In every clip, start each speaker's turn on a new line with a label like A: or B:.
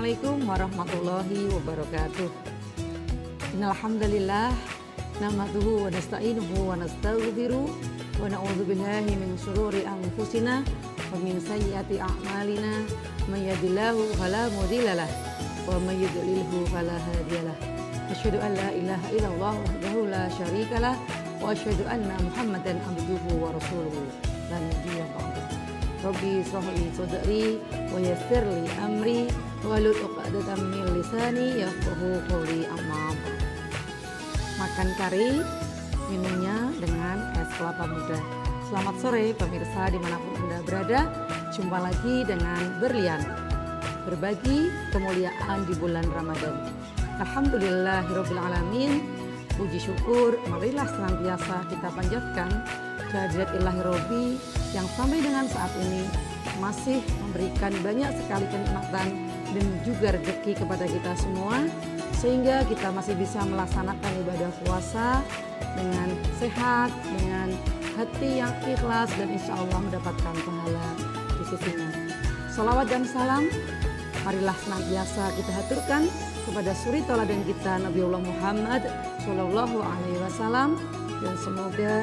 A: Assalamualaikum warahmatullahi wabarakatuh. Innal hamdalillah nahmaduhu wa nasta'inuhu wa nastaghfiruh wa na'udzu billahi min syururi anfusina wa min sayyiati a'malina may yahdihillahu fala mudhillalah wa may yudlilhu fala hadiyalah. Asyhadu an la ilaha illallah wahdahu la syarikalah wa asyhadu anna Muhammadan abduhu wa rasuluhu la nabiyya ba'dahu. Rabbi shrah li sadri wa yassir li amri wahlul 'uqdatam min lisani yafqahu qawli. Amma ba'd. Makan kari, minumnya dengan es kelapa muda. Selamat sore pemirsa dimanapun Anda berada. Jumpa lagi dengan Berlian, berbagi kemuliaan di bulan Ramadan. Alhamdulillahirabbil alamin. Puji syukur marilah senantiasa kita panjatkan kehadirat Ilahi Robbi yang sampai dengan saat ini masih memberikan banyak sekali kenikmatan dan juga rezeki kepada kita semua, sehingga kita masih bisa melaksanakan ibadah puasa dengan sehat, dengan hati yang ikhlas, dan insya Allah mendapatkan pahala di sisinya. Salawat dan salam marilah senantiasa kita haturkan kepada suri tauladan kita Nabiullah Muhammad Shallallahu Alaihi Wasallam, dan semoga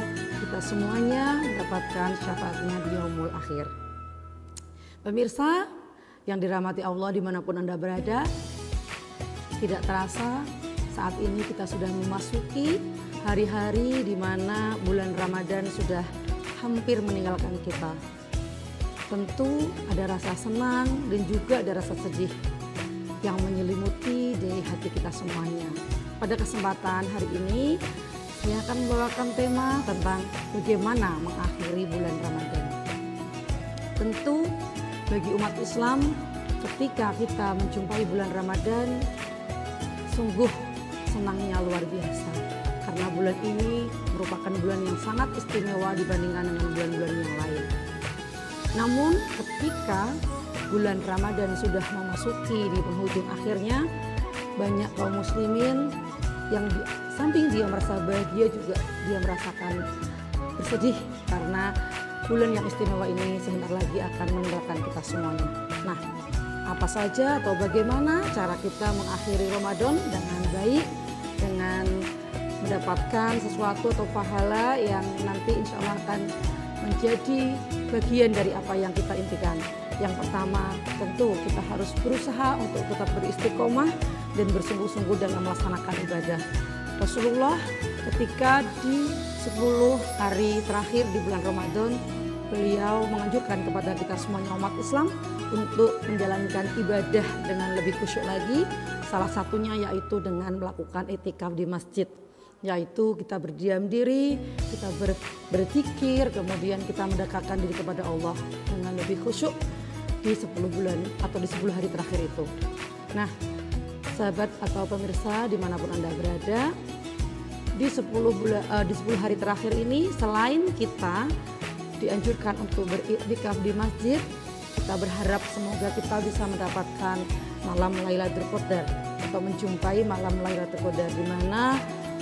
A: kita semuanya mendapatkan syafaatnya di yaumul akhir. Pemirsa yang dirahmati Allah dimanapun Anda berada, tidak terasa saat ini kita sudah memasuki hari-hari di mana bulan Ramadan sudah hampir meninggalkan kita. Tentu ada rasa senang dan juga ada rasa sedih yang menyelimuti di hati kita semuanya. Pada kesempatan hari ini saya akan membawakan tema tentang bagaimana mengakhiri bulan Ramadan. Tentu bagi umat Islam ketika kita menjumpai bulan Ramadan sungguh senangnya luar biasa, karena bulan ini merupakan bulan yang sangat istimewa dibandingkan dengan bulan-bulan yang lain. Namun ketika bulan Ramadan sudah memasuki di penghujung akhirnya, banyak kaum muslimin yang di samping dia merasa bahagia juga dia merasakan bersedih karena bulan yang istimewa ini sebentar lagi akan meninggalkan kita semuanya. Nah, apa saja atau bagaimana cara kita mengakhiri Ramadan dengan baik, dengan mendapatkan sesuatu atau pahala yang nanti insya Allah akan menjadi bagian dari apa yang kita impikan. Yang pertama, tentu kita harus berusaha untuk tetap beristiqomah dan bersungguh-sungguh dalam melaksanakan ibadah. Rasulullah ketika di 10 hari terakhir di bulan Ramadan, beliau menganjurkan kepada kita semuanya umat Islam untuk menjalankan ibadah dengan lebih khusyuk lagi. Salah satunya yaitu dengan melakukan i'tikaf di masjid, yaitu kita berdiam diri, kita berzikir, kemudian kita mendekatkan diri kepada Allah dengan lebih khusyuk di 10 bulan atau di 10 hari terakhir itu. Nah, sahabat atau pemirsa dimanapun Anda berada, di 10 hari terakhir ini selain kita dianjurkan untuk beriktikaf di masjid, kita berharap semoga kita bisa mendapatkan malam Lailatul Qadar atau menjumpai malam Lailatul Qadar, di mana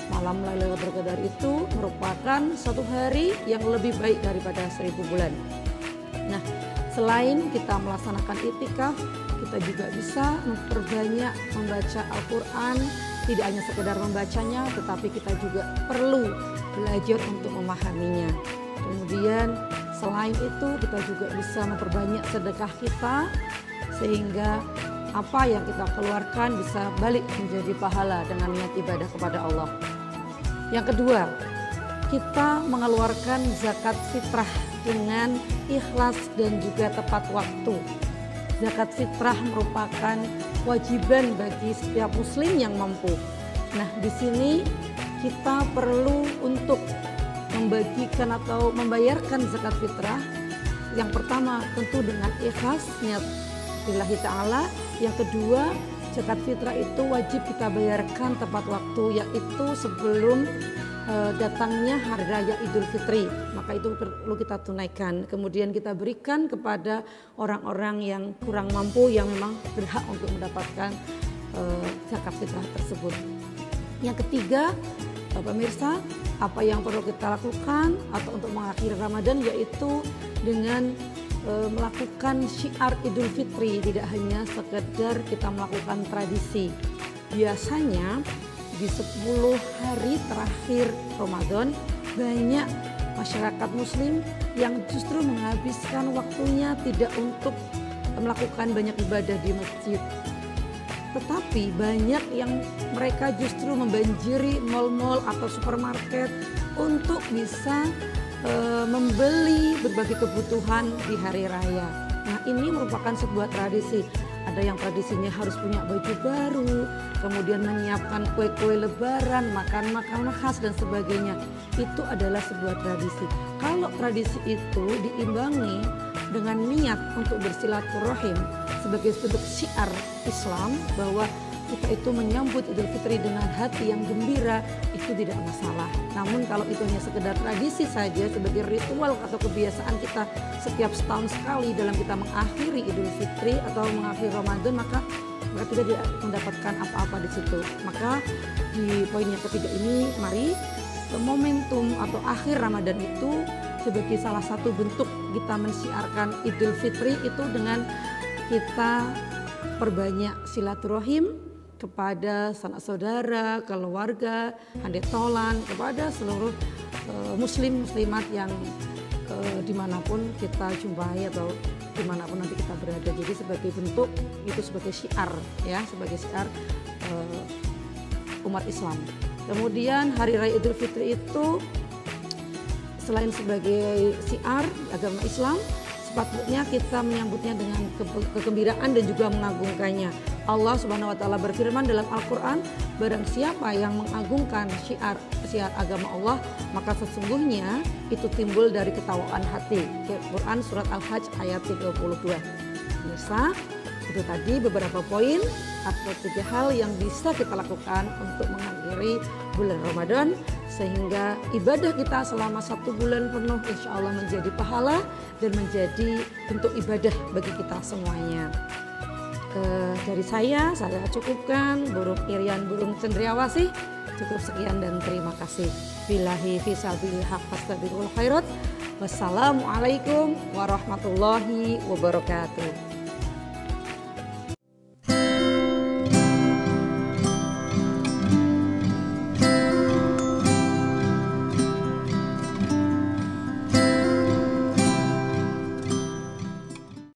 A: malam Lailatul Qadar itu merupakan satu hari yang lebih baik daripada 1000 bulan. Nah, selain kita melaksanakan i'tikaf, kita juga bisa memperbanyak membaca Al-Quran. Tidak hanya sekedar membacanya, tetapi kita juga perlu belajar untuk memahaminya. Kemudian selain itu kita juga bisa memperbanyak sedekah kita, sehingga apa yang kita keluarkan bisa balik menjadi pahala dengan niat ibadah kepada Allah. Yang kedua, kita mengeluarkan zakat fitrah dengan ikhlas dan juga tepat waktu. Zakat fitrah merupakan kewajiban bagi setiap muslim yang mampu. Nah, di sini kita perlu untuk membagikan atau membayarkan zakat fitrah. Yang pertama tentu dengan ikhlas niat lillahi ta'ala. Yang kedua, zakat fitrah itu wajib kita bayarkan tepat waktu, yaitu sebelum datangnya hari raya Idul Fitri, maka itu perlu kita tunaikan. Kemudian kita berikan kepada orang-orang yang kurang mampu, yang memang berhak untuk mendapatkan zakat fitrah tersebut. Yang ketiga, pemirsa, apa yang perlu kita lakukan atau untuk mengakhiri Ramadan, yaitu dengan melakukan syiar Idul Fitri, tidak hanya sekedar kita melakukan tradisi. Biasanya di 10 hari terakhir Ramadan banyak masyarakat muslim yang justru menghabiskan waktunya tidak untuk melakukan banyak ibadah di masjid, tetapi banyak yang mereka justru membanjiri mal-mal atau supermarket untuk bisa membeli berbagai kebutuhan di hari raya. Nah, ini merupakan sebuah tradisi. Ada yang tradisinya harus punya baju baru, kemudian menyiapkan kue-kue lebaran, makan makanan khas dan sebagainya. Itu adalah sebuah tradisi. Kalau tradisi itu diimbangi dengan niat untuk bersilaturahim sebagai bentuk syiar Islam bahwa kita itu menyambut Idul Fitri dengan hati yang gembira, itu tidak masalah. Namun kalau itu hanya sekedar tradisi saja sebagai ritual atau kebiasaan kita setiap setahun sekali dalam kita mengakhiri Idul Fitri atau mengakhiri Ramadan, maka kita tidak mendapatkan apa-apa di situ. Maka di poin yang ketiga ini, mari momentum atau akhir Ramadan itu sebagai salah satu bentuk kita mensiarkan Idul Fitri itu dengan kita perbanyak silaturahim kepada sanak saudara, keluarga, handetolan, kepada seluruh muslim-muslimat yang dimanapun kita jumpai atau dimanapun nanti kita berada. Jadi sebagai bentuk itu sebagai syiar, ya, sebagai syiar umat Islam. Kemudian hari raya Idul Fitri itu selain sebagai syiar agama Islam, sepatutnya kita menyambutnya dengan kegembiraan dan juga mengagungkannya. Allah Subhanahu wa taala berfirman dalam Al-Qur'an, barang siapa yang mengagungkan syiar agama Allah, maka sesungguhnya itu timbul dari ketawaan hati. Quran surat Al-Hajj ayat 32. Pemirsa, itu tadi beberapa poin atau 3 hal yang bisa kita lakukan untuk mengakhiri bulan Ramadan sehingga ibadah kita selama 1 bulan penuh insya Allah menjadi pahala dan menjadi bentuk ibadah bagi kita semuanya. Dari saya cukupkan. Burung Irian Burung Cendriawasih, cukup sekian dan terima kasih. Billahi fisabilil haq fastabiqul khairat. Wassalamualaikum warahmatullahi wabarakatuh.